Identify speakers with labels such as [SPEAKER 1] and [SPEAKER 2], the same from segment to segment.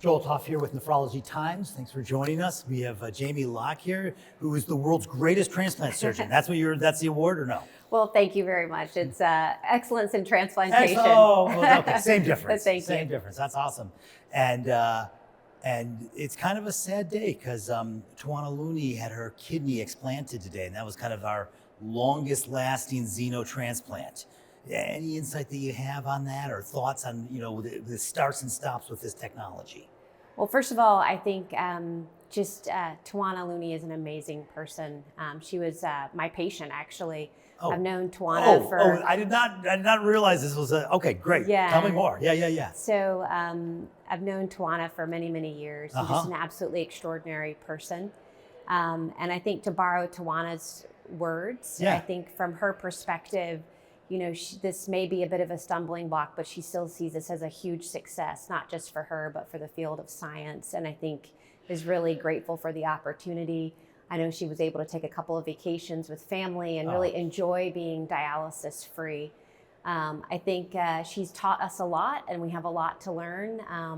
[SPEAKER 1] Joel Topf here with Nephrology Times. Thanks for joining us. We have Jayme Locke here, who is the world's greatest transplant surgeon. That's the award, or no?
[SPEAKER 2] Well, thank you very much. It's excellence in transplantation.
[SPEAKER 1] Okay, same difference.
[SPEAKER 2] Thank you.
[SPEAKER 1] Same difference. That's awesome. And it's kind of a sad day because Towana Looney had her kidney explanted today, and that was kind of our longest lasting xenotransplant. Any insight that you have on that, or thoughts on the starts and stops with this technology?
[SPEAKER 2] Well, first of all, I think Towana Looney is an amazing person. She was my patient, actually.
[SPEAKER 1] Oh.
[SPEAKER 2] I've known Towana for.
[SPEAKER 1] I did not realize this was okay. Great.
[SPEAKER 2] Yeah.
[SPEAKER 1] Tell me more. Yeah.
[SPEAKER 2] So I've known Towana for many, many years. She's just an absolutely extraordinary person. And I think, to borrow Tawana's words, I think from her perspective, this may be a bit of a stumbling block, but she still sees this as a huge success, not just for her, but for the field of science. And I think is really grateful for the opportunity. I know she was able to take a couple of vacations with family and really enjoy being dialysis free. I think she's taught us a lot, and we have a lot to learn.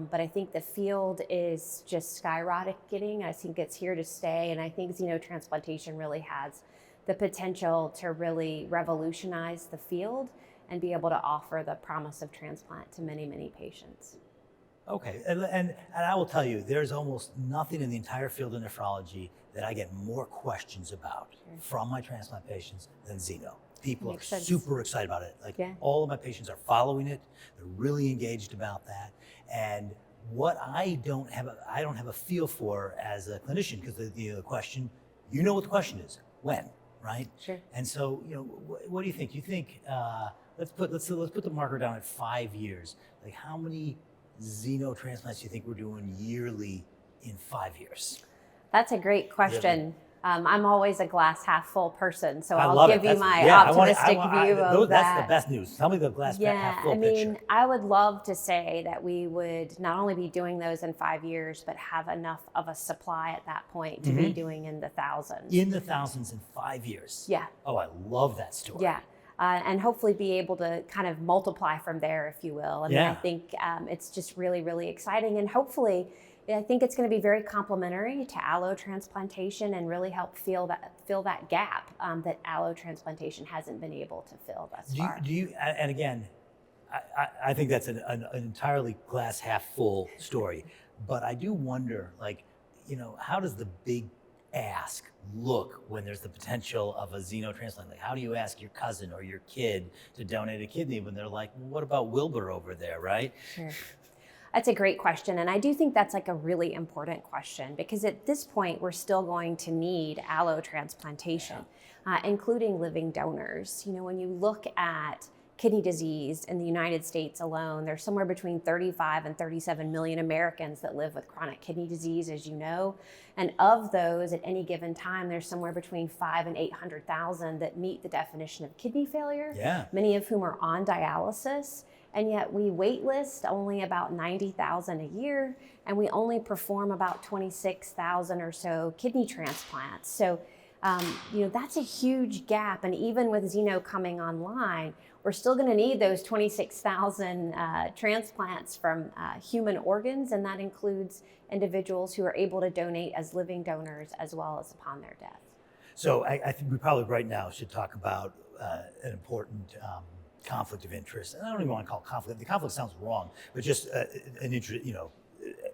[SPEAKER 2] But I think the field is just skyrocketing. I think it's here to stay. And I think xenotransplantation really has the potential to really revolutionize the field and be able to offer the promise of transplant to many, many patients.
[SPEAKER 1] Okay, and I will tell you, there's almost nothing in the entire field of nephrology that I get more questions about from my transplant patients than xeno. People are super excited about it. All of my patients are following it. They're really engaged about that. And what I don't have a feel for as a clinician, because the question, what the question is, when? Right?
[SPEAKER 2] Sure.
[SPEAKER 1] And so, what do you think? Do you think let's put the marker down at 5 years? Like, how many xenotransplants do you think we're doing yearly in 5 years?
[SPEAKER 2] That's a great question. I'm always a glass half full person, so I'll give you my optimistic view of that.
[SPEAKER 1] That's the best news. Tell me the glass half full picture.
[SPEAKER 2] I would love to say that we would not only be doing those in 5 years, but have enough of a supply at that point to be doing in the thousands.
[SPEAKER 1] In the thousands in 5 years.
[SPEAKER 2] Yeah.
[SPEAKER 1] Oh, I love that story.
[SPEAKER 2] Yeah. And hopefully be able to kind of multiply from there, if you will. And I think it's just really, really exciting. And hopefully, I think it's going to be very complementary to allotransplantation and really help fill that gap that allotransplantation hasn't been able to fill thus far.
[SPEAKER 1] And again, I think that's an entirely glass half full story. But I do wonder, how does the big ask look when there's the potential of a xenotransplant? Like, how do you ask your cousin or your kid to donate a kidney when they're like, well, what about Wilbur over there, right?
[SPEAKER 2] Sure. That's a great question. And I do think that's a really important question, because at this point, we're still going to need allotransplantation, including living donors. When you look at kidney disease in the United States alone, there's somewhere between 35 and 37 million Americans that live with chronic kidney disease, as you know. And of those, at any given time, there's somewhere between 500,000 and 800,000 that meet the definition of kidney failure, many of whom are on dialysis. And yet we wait list only about 90,000 a year, and we only perform about 26,000 or so kidney transplants. So, that's a huge gap. And even with Xeno coming online, we're still going to need those 26,000 transplants from human organs, and that includes individuals who are able to donate as living donors as well as upon their death.
[SPEAKER 1] So I think we probably right now should talk about an important conflict of interest. And I don't even want to call it conflict. The conflict sounds wrong, but just an interest.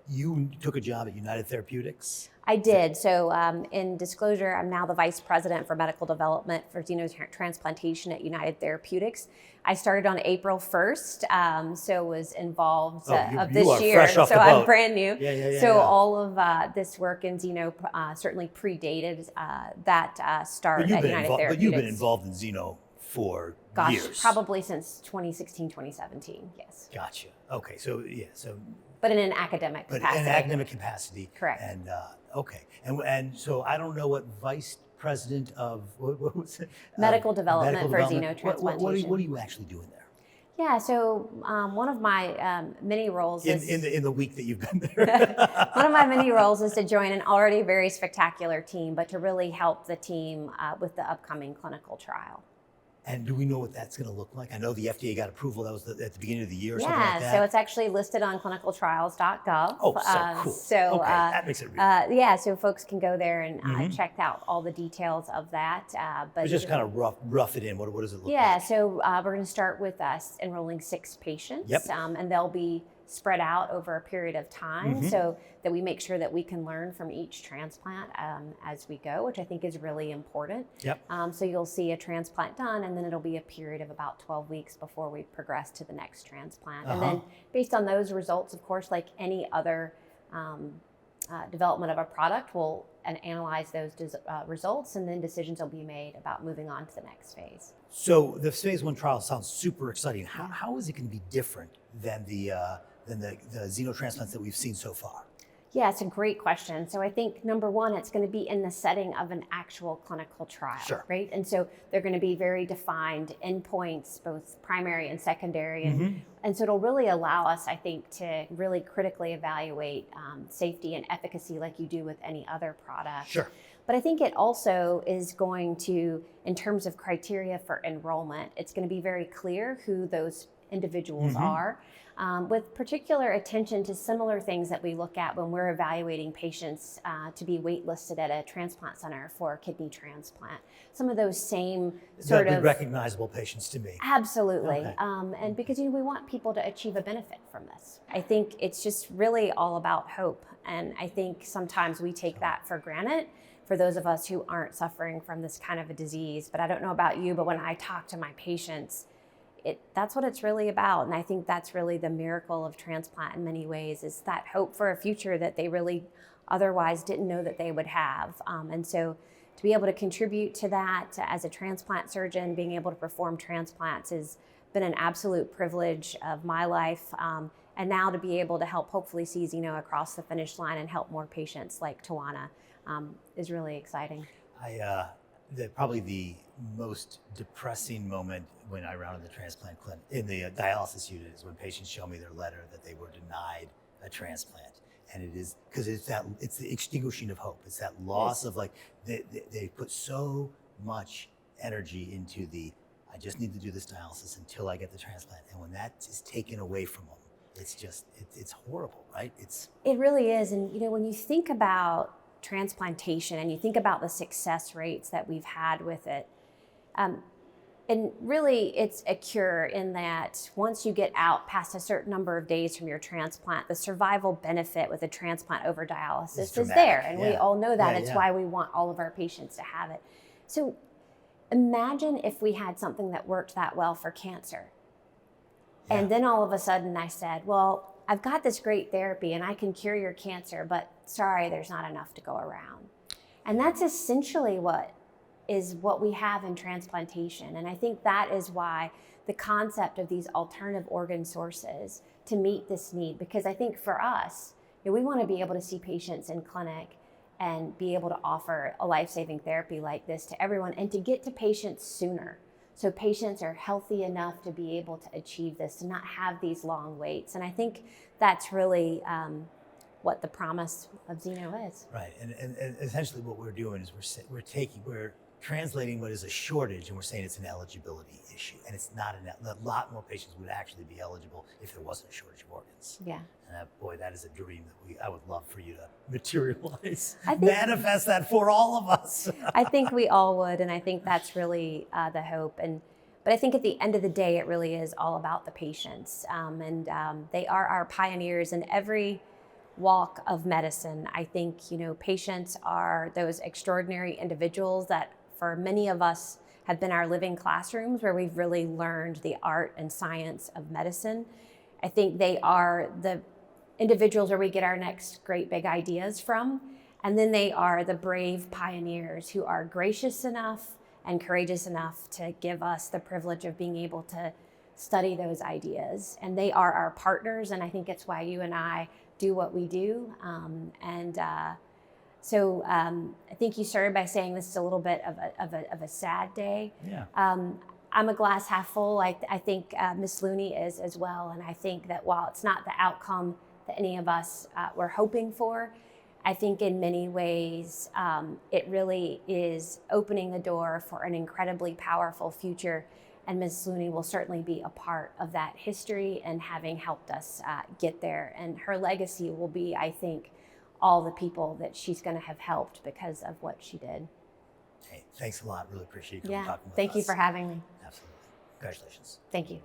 [SPEAKER 1] You took a job at United Therapeutics.
[SPEAKER 2] I did. So in disclosure, I'm now the Vice President for Medical Development for Xenotransplantation at United Therapeutics. I started on April 1st, so was involved of this year. So I'm brand new. So all of this work in Xeno certainly predated that start at United Therapeutics.
[SPEAKER 1] But you've been involved in Xeno for years.
[SPEAKER 2] Probably since 2016, 2017, yes.
[SPEAKER 1] Gotcha. Okay, so.
[SPEAKER 2] But in an academic capacity.
[SPEAKER 1] In an academic capacity.
[SPEAKER 2] Correct.
[SPEAKER 1] And and so I don't know what vice president of what was it?
[SPEAKER 2] Medical development for xenotransplantation.
[SPEAKER 1] What are you actually doing there?
[SPEAKER 2] Yeah, so one of my many roles is
[SPEAKER 1] in the week that you've been there.
[SPEAKER 2] One of my many roles is to join an already very spectacular team, but to really help the team with the upcoming clinical trial.
[SPEAKER 1] And do we know what that's going to look like? I know the FDA got approval. That was at the beginning of the year or something like that.
[SPEAKER 2] Yeah, so it's actually listed on clinicaltrials.gov.
[SPEAKER 1] Oh, so cool.
[SPEAKER 2] So
[SPEAKER 1] okay, that makes it real.
[SPEAKER 2] yeah, so folks can go there and check out all the details of that.
[SPEAKER 1] But just kind of rough it in. What does it look like?
[SPEAKER 2] Yeah, so we're going to start with us enrolling 6 patients, and they'll be spread out over a period of time so that we make sure that we can learn from each transplant as we go, which I think is really important. So you'll see a transplant done, and then it'll be a period of about 12 weeks before we progress to the next transplant. And then based on those results, of course, like any other development of a product, we'll analyze those results, and then decisions will be made about moving on to the next phase.
[SPEAKER 1] So the phase 1 trial sounds super exciting. How is it going to be different than the xenotransplants that we've seen so far?
[SPEAKER 2] Yeah, it's a great question. So I think number one, it's going to be in the setting of an actual clinical trial, right? And so they're going to be very defined endpoints, both primary and secondary. And so it'll really allow us, I think, to really critically evaluate safety and efficacy like you do with any other product. But I think it also is going to, in terms of criteria for enrollment, it's going to be very clear who those individuals are, with particular attention to similar things that we look at when we're evaluating patients to be waitlisted at a transplant center for a kidney transplant. Some of those same sort of
[SPEAKER 1] recognizable patients to me.
[SPEAKER 2] Absolutely, and because we want people to achieve a benefit from this. I think it's just really all about hope, and I think sometimes we take that for granted for those of us who aren't suffering from this kind of a disease. But I don't know about you, but when I talk to my patients, that's what it's really about. And I think that's really the miracle of transplant in many ways, is that hope for a future that they really otherwise didn't know that they would have. And so to be able to contribute to that as a transplant surgeon, being able to perform transplants has been an absolute privilege of my life. And now to be able to help hopefully see Xeno across the finish line and help more patients like Towana is really exciting.
[SPEAKER 1] Probably the most depressing moment when I rounded the transplant clinic in the dialysis unit is when patients show me their letter that they were denied a transplant. And it is because it's the extinguishing of hope. It's that loss of they put so much energy into I just need to do this dialysis until I get the transplant. And when that is taken away from them, it's horrible, right?
[SPEAKER 2] It really is. And when you think about transplantation and you think about the success rates that we've had with it, and really it's a cure in that once you get out past a certain number of days from your transplant, the survival benefit with a transplant over dialysis is there. And we all know that. It's why we want all of our patients to have it. So imagine if we had something that worked that well for cancer. And then all of a sudden I said, well, I've got this great therapy and I can cure your cancer, but sorry, there's not enough to go around. And that's essentially what we have in transplantation. And I think that is why the concept of these alternative organ sources to meet this need, because I think for us, we want to be able to see patients in clinic and be able to offer a life-saving therapy like this to everyone and to get to patients sooner. So patients are healthy enough to be able to achieve this, to not have these long waits. And I think that's really what the promise of Xeno is.
[SPEAKER 1] Right, and essentially what we're doing is we're translating what is a shortage and we're saying it's an eligibility issue. And it's not a lot more patients would actually be eligible if there wasn't a shortage of organs.
[SPEAKER 2] Yeah.
[SPEAKER 1] And boy, that is a dream that I would love for you to materialize, manifest that for all of us.
[SPEAKER 2] I think we all would, and I think that's really the hope. But I think at the end of the day, it really is all about the patients. And they are our pioneers in every walk of medicine. I think, patients are those extraordinary individuals that for many of us have been our living classrooms where we've really learned the art and science of medicine. I think they are the individuals where we get our next great big ideas from. And then they are the brave pioneers who are gracious enough and courageous enough to give us the privilege of being able to study those ideas. And they are our partners, and I think it's why you and I do what we do. So I think you started by saying this is a little bit of a sad day.
[SPEAKER 1] Yeah.
[SPEAKER 2] I'm a glass half full. I think Ms. Looney is as well. And I think that while it's not the outcome that any of us were hoping for, I think in many ways, it really is opening the door for an incredibly powerful future. And Ms. Looney will certainly be a part of that history and having helped us get there. And her legacy will be, I think, all the people that she's going to have helped because of what she did.
[SPEAKER 1] Hey, thanks a lot. Really appreciate you coming talking with us.
[SPEAKER 2] Thank you for having me.
[SPEAKER 1] Absolutely. Congratulations.
[SPEAKER 2] Thank you.